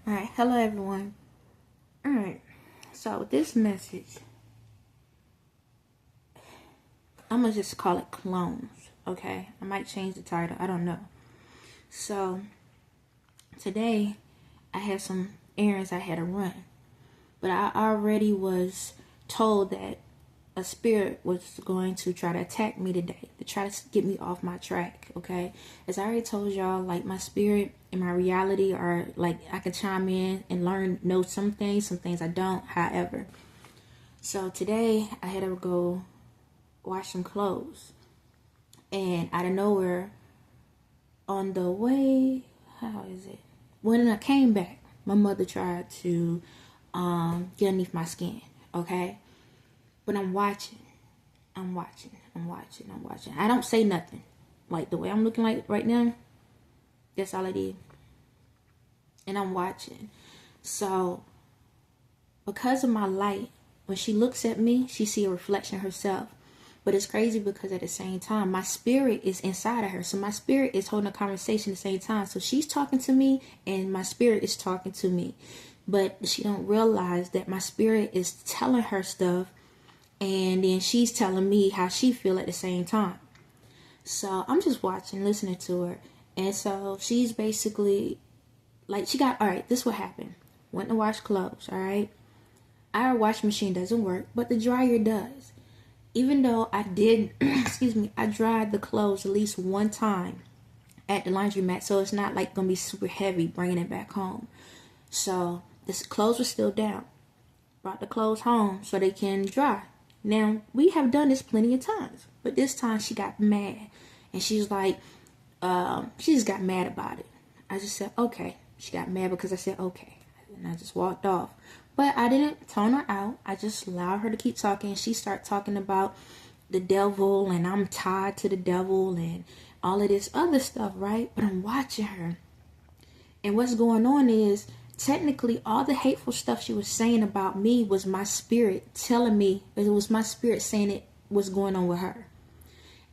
Alright, hello everyone. Alright, so this message, I'm gonna just call it clones, okay? I might change the title, I don't know. So, today, I had some errands I had to run. But I already was told that a spirit was going to try to attack me today, to try to get me off my track, okay? As I already told y'all, like, my spirit and my reality are, like, I can chime in and know some things I don't, however. So today, I had to go wash some clothes. And out of nowhere, on the way, how is it? When I came back, my mother tried to get underneath my skin, okay? But I'm watching. I don't say nothing. Like the way I'm looking like right now, that's all I did. And I'm watching. So, because of my light, when she looks at me, she see a reflection of herself. But it's crazy because at the same time, my spirit is inside of her. So my spirit is holding a conversation at the same time. So she's talking to me and my spirit is talking to me. But she don't realize that my spirit is telling her stuff. And then she's telling me how she feel at the same time. So I'm just watching, listening to her. And so she's basically, like, alright, this is what happened. Went to wash clothes, alright? Our washing machine doesn't work, but the dryer does. Even though I did, I dried the clothes at least one time at the laundromat. So it's not like going to be super heavy bringing it back home. So the clothes were still down. Brought the clothes home so they can dry. Now, we have done this plenty of times. But this time she got mad. And she's like, she just got mad about it. I just said, okay. She got mad because I said, okay. And I just walked off. But I didn't tone her out. I just allowed her to keep talking. She started talking about the devil. And I'm tied to the devil. And all of this other stuff, right? But I'm watching her. And what's going on is, technically, all the hateful stuff she was saying about me was my spirit telling me, it was my spirit saying it was going on with her.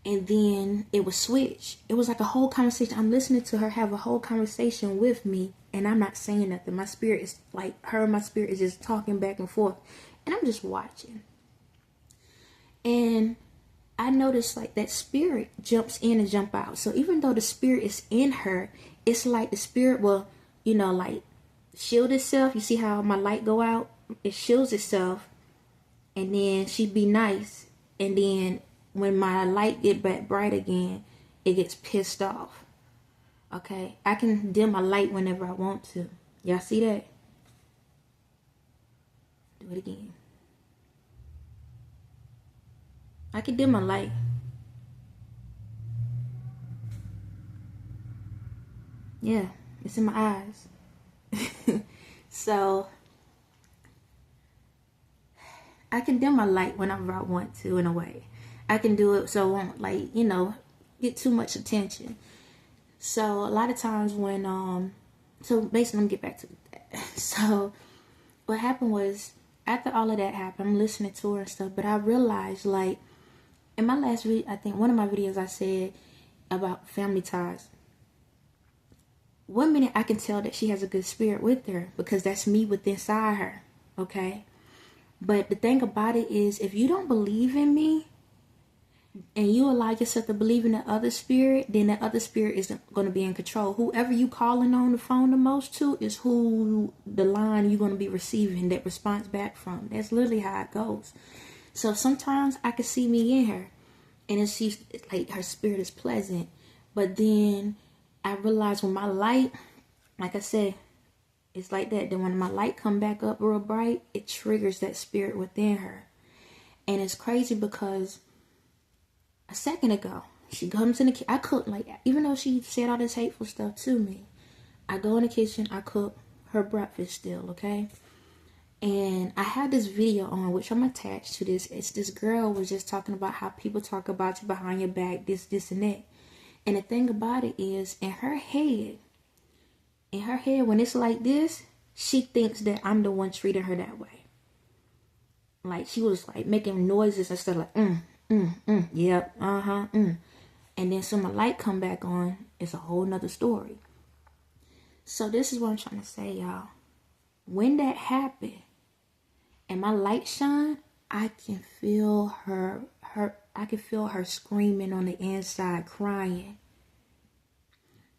And then it was switched. It was like a whole conversation. I'm listening to her have a whole conversation with me, and I'm not saying nothing. My spirit is like, her and my spirit is just talking back and forth. And I'm just watching. And I noticed like that spirit jumps in and jump out. So even though the spirit is in her, it's like the spirit will, like, shield itself. You see how my light go out? It shields itself, and then she'd be nice, and then when my light get back bright again, it gets pissed off. Okay, I can dim my light whenever I want to. Y'all see that? Do it again. I can dim my light. Yeah, it's in my eyes. So I can dim my light whenever I want to, in a way. I can do it so I won't, like, get too much attention. So a lot of times when so basically, let me get back to that. So what happened was, after all of that happened, I'm listening to her and stuff, but I realized, like, in my last video, I think one of my videos, I said about family ties. 1 minute I can tell that she has a good spirit with her because that's me within inside her, okay? But the thing about it is, if you don't believe in me and you allow yourself to believe in the other spirit, then the other spirit isn't going to be in control. Whoever you calling on the phone the most to is who the line you're going to be receiving that response back from. That's literally how it goes. So sometimes I can see me in her, and it's like her spirit is pleasant, but then I realize when my light, like I said, it's like that. Then when my light come back up real bright, it triggers that spirit within her. And it's crazy because a second ago, she comes in the kitchen. I cook, like, even though she said all this hateful stuff to me, I go in the kitchen, I cook her breakfast still, okay? And I had this video on, which I'm attached to this. It's this girl was just talking about how people talk about you behind your back, this, and that. And the thing about it is, in her head, when it's like this, she thinks that I'm the one treating her that way. Like, she was like making noises and stuff like, yep, And then so my light come back on, it's a whole nother story. So this is what I'm trying to say, y'all. when that happened and my light shine, I can feel I can feel her screaming on the inside, crying.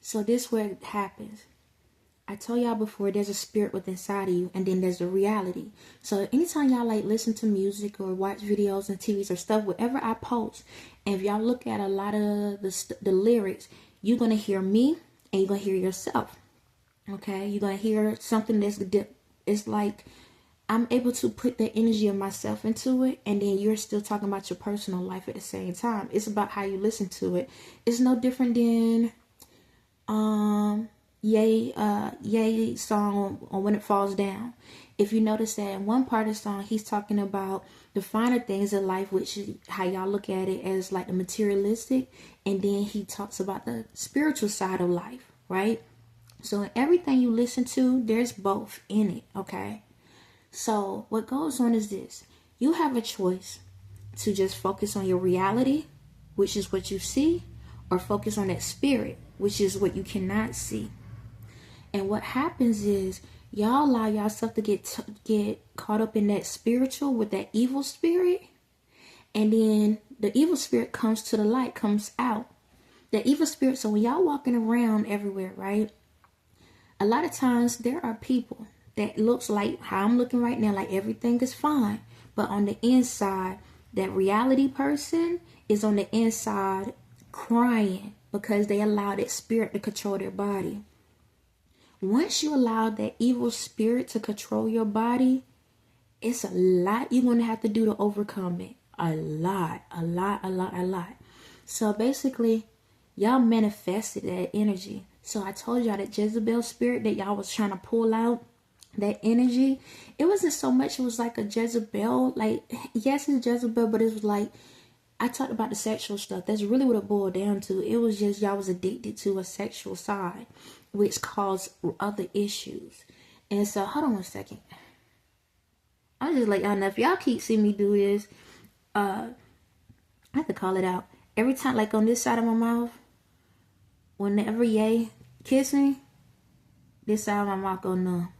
So this where it happens. I told y'all before, there's a spirit within inside of you, and then there's a reality. So anytime y'all like listen to music or watch videos and TVs or stuff, whatever I post, and if y'all look at a lot of the lyrics, you're gonna hear me and you're gonna hear yourself. Okay, you're gonna hear something it's like I'm able to put the energy of myself into it, and then you're still talking about your personal life at the same time. It's about how you listen to it. It's no different than Ye song on When It Falls Down. If you notice that in one part of the song, he's talking about the finer things in life, which is how y'all look at it as like the materialistic, and then he talks about the spiritual side of life, right? So in everything you listen to, there's both in it, okay? So what goes on is this. You have a choice to just focus on your reality, which is what you see, or focus on that spirit, which is what you cannot see. And what happens is y'all allow yourself to get caught up in that spiritual with that evil spirit, and then the evil spirit comes to the light, comes out. The evil spirit, so when y'all walking around everywhere, right? A lot of times there are people that looks like how I'm looking right now, like everything is fine. But on the inside, that reality person is on the inside crying because they allow that spirit to control their body. Once you allow that evil spirit to control your body, it's a lot you're going to have to do to overcome it. A lot. So basically, y'all manifested that energy. So I told y'all that Jezebel spirit that y'all was trying to pull out, that energy, it wasn't so much, it was like a Jezebel. Like, yes, it's Jezebel, but it was like, I talked about the sexual stuff. That's really what it boiled down to. It was just y'all was addicted to a sexual side, which caused other issues. And so, hold on one second. I'll just let y'all know, if y'all keep seeing me do this, I have to call it out. Every time, like on this side of my mouth, whenever Ye kiss me, this side of my mouth go numb.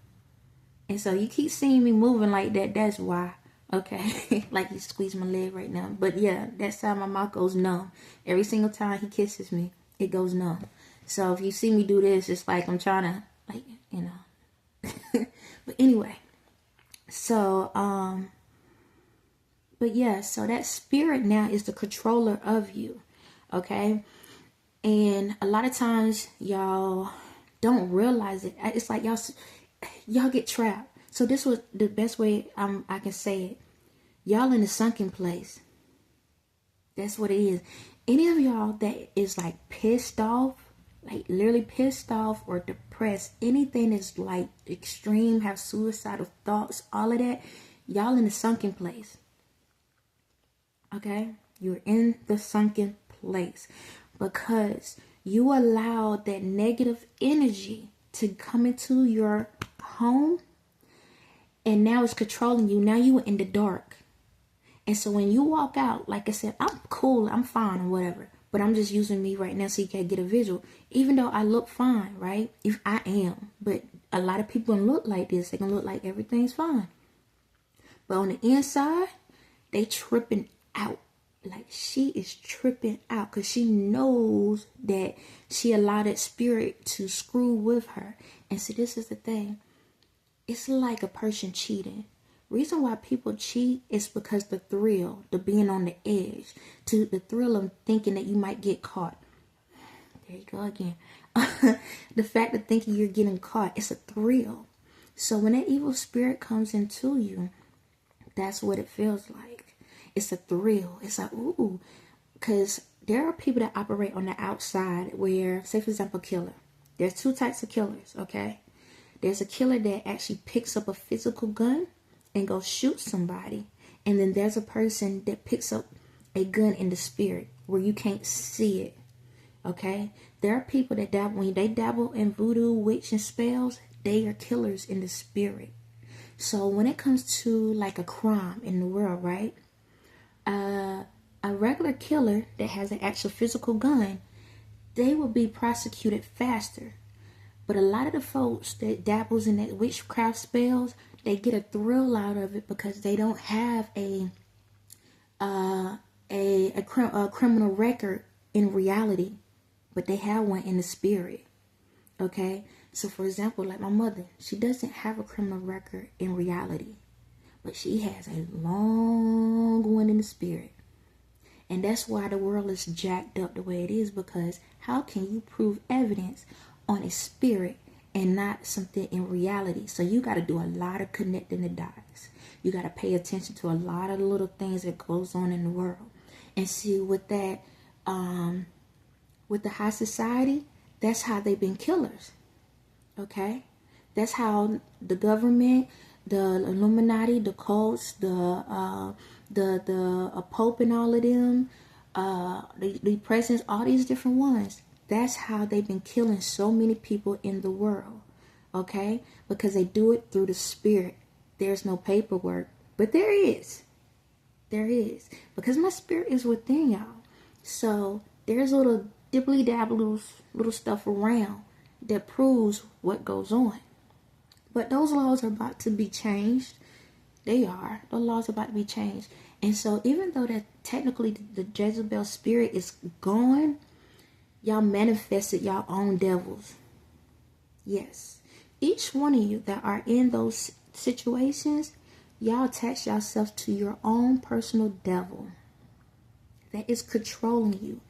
And so you keep seeing me moving like that, that's why. Okay, like you squeeze my leg right now. But yeah, that side of my mouth goes numb. Every single time he kisses me, it goes numb. So if you see me do this, it's like I'm trying to, like, you know. But anyway, so, but yeah, so that spirit now is the controller of you, okay? And a lot of times y'all don't realize it. It's like y'all get trapped. So this was the best way I can say it. Y'all in a sunken place. That's what it is. Any of y'all that is like pissed off, like literally pissed off or depressed, anything that's like extreme, have suicidal thoughts, all of that, y'all in a sunken place. Okay? You're in the sunken place because you allowed that negative energy to come into your home. And now it's controlling you. Now you are in the dark. And so when you walk out, like I said, I'm cool, I'm fine or whatever. But I'm just using me right now so you can get a visual. Even though I look fine, right? If I am. But a lot of people don't look like this. They can look like everything's fine. But on the inside, they tripping out. Like she is tripping out because she knows that she allowed that spirit to screw with her. And see, this is the thing. It's like a person cheating. Reason why people cheat is because the thrill, the being on the edge, to the thrill of thinking that you might get caught. There you go again. The fact of thinking you're getting caught, it's a thrill. So when that evil spirit comes into you, that's what it feels like. It's a thrill. It's like, ooh. Because there are people that operate on the outside where, say for example, killer. There's two types of killers, okay? There's a killer that actually picks up a physical gun and goes shoot somebody. And then there's a person that picks up a gun in the spirit where you can't see it. Okay? There are people that dabble, when they dabble in voodoo, witch, and spells, they are killers in the spirit. So when it comes to like a crime in the world, right? A regular killer that has an actual physical gun, they will be prosecuted faster. But a lot of the folks that dabbles in that witchcraft spells, they get a thrill out of it because they don't have a criminal record in reality, but they have one in the spirit. Okay, so for example, like my mother, she doesn't have a criminal record in reality, but she has a long one in the spirit. And that's why the world is jacked up the way it is, because how can you prove evidence on a spirit and not something in reality? So you got to do a lot of connecting the dots. You got to pay attention to a lot of the little things that goes on in the world. And see, with that, with the high society, that's how they've been killers. Okay? That's how the government, the Illuminati, the cults, the Pope and all of them, the presidents, all these different ones. That's how they've been killing so many people in the world. Okay? Because they do it through the spirit. There's no paperwork. But there is. There is. Because my spirit is within y'all. So there's little dibbly dabble little stuff around that proves what goes on. But those laws are about to be changed. They are. The laws are about to be changed. And so even though that technically the Jezebel spirit is gone, y'all manifested y'all own devils. Yes. Each one of you that are in those situations, y'all attach yourself to your own personal devil that is controlling you.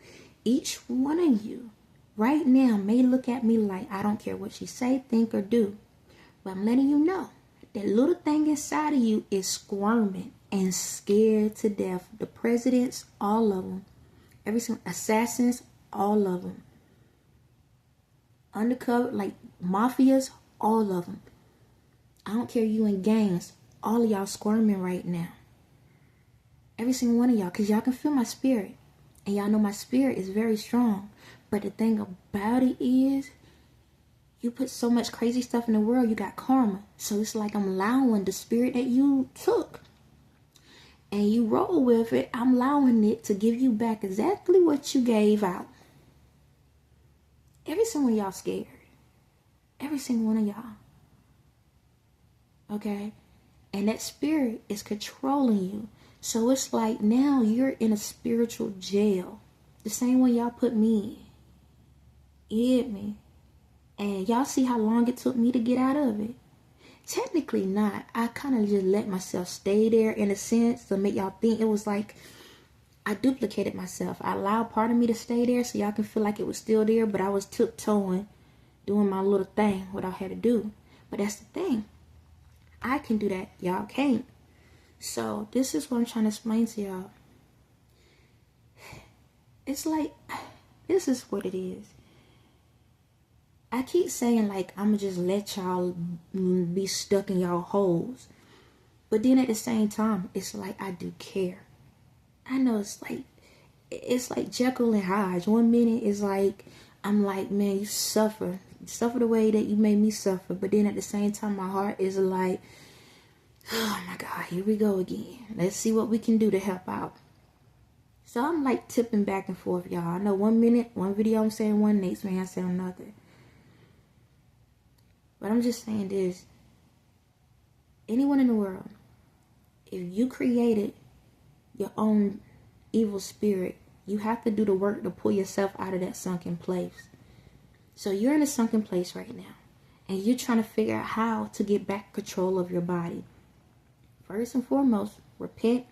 Each one of you right now may look at me like, I don't care what she say, think, or do. But I'm letting you know that little thing inside of you is squirming and scared to death. The presidents, all of them. Every single assassins, all of them. Undercover, like mafias, all of them. I don't care, you in gangs. All of y'all squirming right now. Every single one of y'all. Because y'all can feel my spirit. And y'all know my spirit is very strong. But the thing about it is, you put so much crazy stuff in the world, you got karma. So it's like I'm allowing the spirit that you took and you roll with it, I'm allowing it to give you back exactly what you gave out. Every single one of y'all scared. Every single one of y'all. Okay? And that spirit is controlling you. So it's like now you're in a spiritual jail. The same way y'all put me in. You get me? And y'all see how long it took me to get out of it. Technically not. I kind of just let myself stay there in a sense to make y'all think it was like I duplicated myself. I allowed part of me to stay there so y'all can feel like it was still there, but I was tiptoeing, doing my little thing, what I had to do. But that's the thing. I can do that. Y'all can't. So this is what I'm trying to explain to y'all. It's like, this is what it is. I keep saying like, I'm going to just let y'all be stuck in y'all holes. But then at the same time, it's like I do care. I know it's like Jekyll and Hyde. 1 minute is like, I'm like, man, you suffer. You suffer the way that you made me suffer. But then at the same time, my heart is like, oh my God, here we go again. Let's see what we can do to help out. So I'm like tipping back and forth, y'all. I know 1 minute, one video I'm saying one, next minute I'm saying another. But I'm just saying this. Anyone in the world, if you created your own evil spirit, you have to do the work to pull yourself out of that sunken place. So you're in a sunken place right now. And you're trying to figure out how to get back control of your body. First and foremost, repent.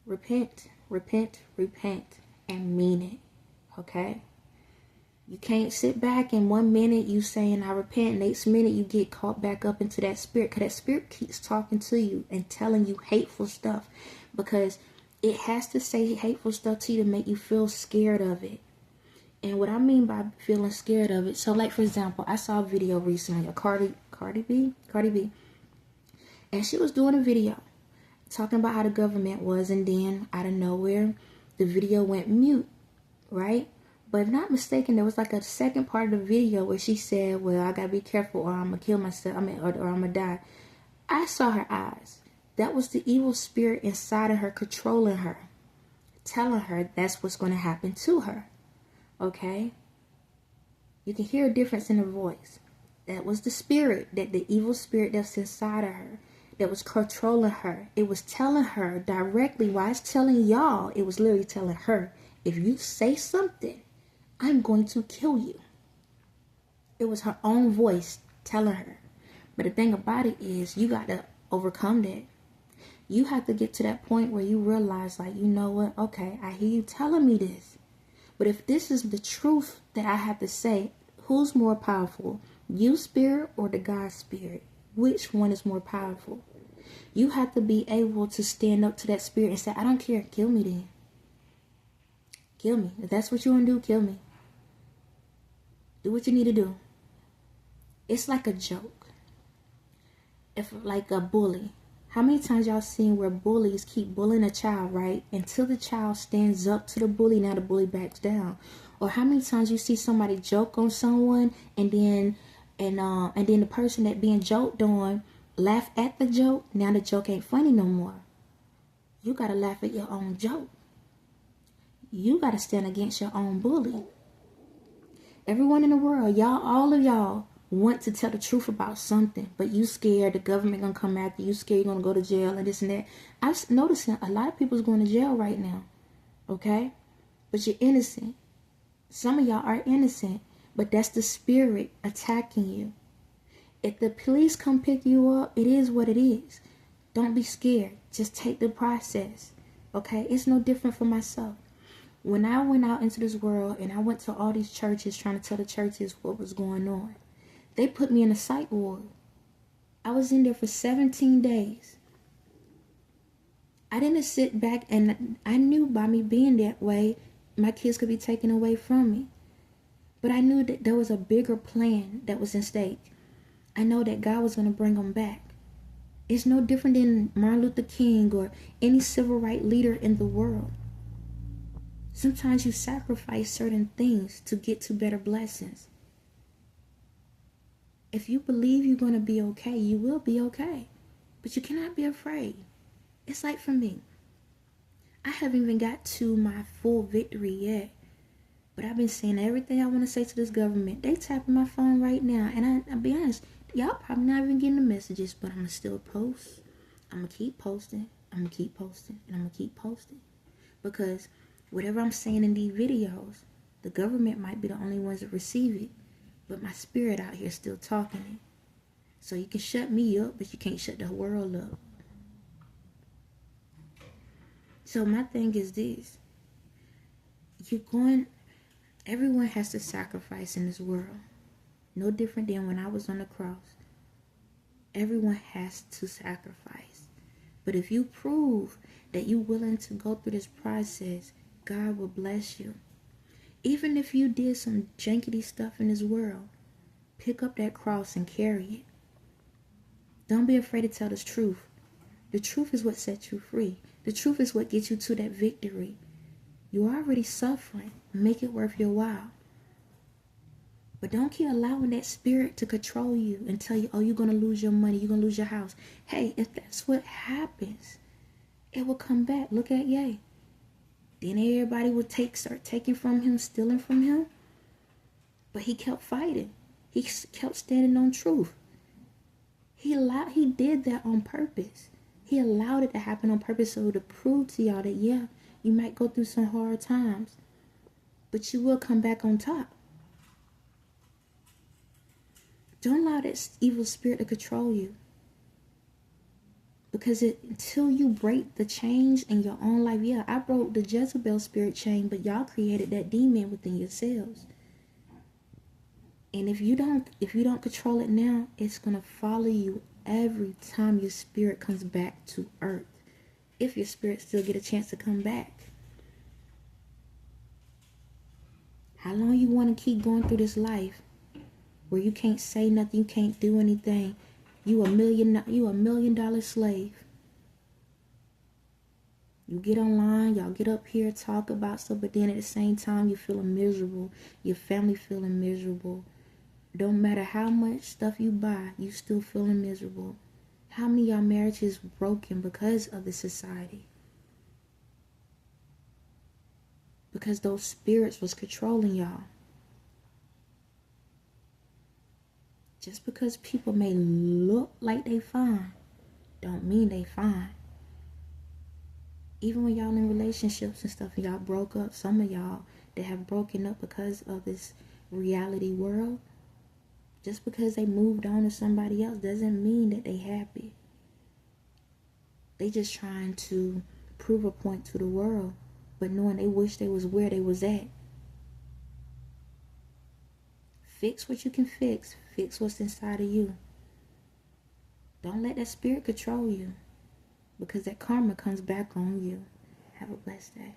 Repent, repent, repent, and mean it. Okay? You can't sit back and 1 minute you saying I repent, next minute you get caught back up into that spirit, because that spirit keeps talking to you and telling you hateful stuff, because it has to say hateful stuff to you to make you feel scared of it. And what I mean by feeling scared of it, so like for example, I saw a video recently of Cardi B, and she was doing a video talking about how the government was, and then out of nowhere the video went mute, right? But if not mistaken, there was like a second part of the video where she said, well, I gotta be careful or I'm gonna kill myself, or I'm gonna die. I saw her eyes. That was the evil spirit inside of her controlling her, telling her that's what's gonna happen to her. Okay? You can hear a difference in her voice. That was the spirit, that the evil spirit that's inside of her, that was controlling her. It was telling her directly, while it's telling y'all, it was literally telling her, if you say something, I'm going to kill you. It was her own voice telling her. But the thing about it is, you got to overcome that. You have to get to that point where you realize, like, you know what? Okay, I hear you telling me this. But if this is the truth that I have to say, who's more powerful? You spirit or the God spirit? Which one is more powerful? You have to be able to stand up to that spirit and say, I don't care. Kill me then. Kill me. If that's what you want to do, kill me. Do what you need to do. It's like a joke. If like a bully. How many times y'all seen where bullies keep bullying a child, right? Until the child stands up to the bully, now the bully backs down. Or how many times you see somebody joke on someone and then the person that being joked on laugh at the joke, now the joke ain't funny no more. You gotta laugh at your own joke. You gotta stand against your own bully. Everyone in the world, y'all, all of y'all want to tell the truth about something, but you scared the government gonna come after you, scared you're gonna go to jail and this and that. I'm noticing a lot of people's going to jail right now, okay? But you're innocent. Some of y'all are innocent, but that's the spirit attacking you. If the police come pick you up, it is what it is. Don't be scared. Just take the process, okay? It's no different for myself. When I went out into this world and I went to all these churches trying to tell the churches what was going on, they put me in a psych ward. I was in there for 17 days. I didn't sit back, and I knew by me being that way, my kids could be taken away from me. But I knew that there was a bigger plan that was in stake. I know that God was going to bring them back. It's no different than Martin Luther King or any civil rights leader in the world. Sometimes you sacrifice certain things to get to better blessings. If you believe you're going to be okay, you will be okay. But you cannot be afraid. It's like for me, I haven't even got to my full victory yet. But I've been saying everything I want to say to this government. They tapping my phone right now. And I'll be honest, y'all probably not even getting the messages, but I'm going to still post. I'm going to keep posting. I'm going to keep posting. And I'm going to keep posting. Because whatever I'm saying in these videos, the government might be the only ones that receive it. But my spirit out here still talking it. So you can shut me up, but you can't shut the world up. So my thing is this. Everyone has to sacrifice in this world. No different than when I was on the cross. Everyone has to sacrifice. But if you prove that you're willing to go through this process, God will bless you. Even if you did some jankety stuff in this world, pick up that cross and carry it. Don't be afraid to tell the truth. The truth is what sets you free. The truth is what gets you to that victory. You're already suffering. Make it worth your while. But don't keep allowing that spirit to control you and tell you, oh, you're going to lose your money. You're going to lose your house. Hey, if that's what happens, it will come back. Look at Ye. Then everybody would start taking from him, stealing from him. But he kept fighting. He kept standing on truth. He did that on purpose. He allowed it to happen on purpose so to prove to y'all that, yeah, you might go through some hard times, but you will come back on top. Don't allow that evil spirit to control you. Because until you break the chains in your own life, yeah, I broke the Jezebel spirit chain, but y'all created that demon within yourselves. And if you don't control it now, it's gonna follow you every time your spirit comes back to earth. If your spirit still get a chance to come back. How long you want to keep going through this life where you can't say nothing, you can't do anything? You a $1 million slave. You get online, y'all get up here, talk about stuff, but then at the same time you feeling miserable. Your family feeling miserable. Don't matter how much stuff you buy, you still feeling miserable. How many of y'all marriages broken because of the society? Because those spirits was controlling y'all. Just because people may look like they fine, don't mean they fine. Even when y'all in relationships and stuff and y'all broke up, some of y'all that have broken up because of this reality world, just because they moved on to somebody else doesn't mean that they happy. They just trying to prove a point to the world, but knowing they wish they was where they was at. Fix what you can fix. Fix what's inside of you. Don't let that spirit control you, because that karma comes back on you. Have a blessed day.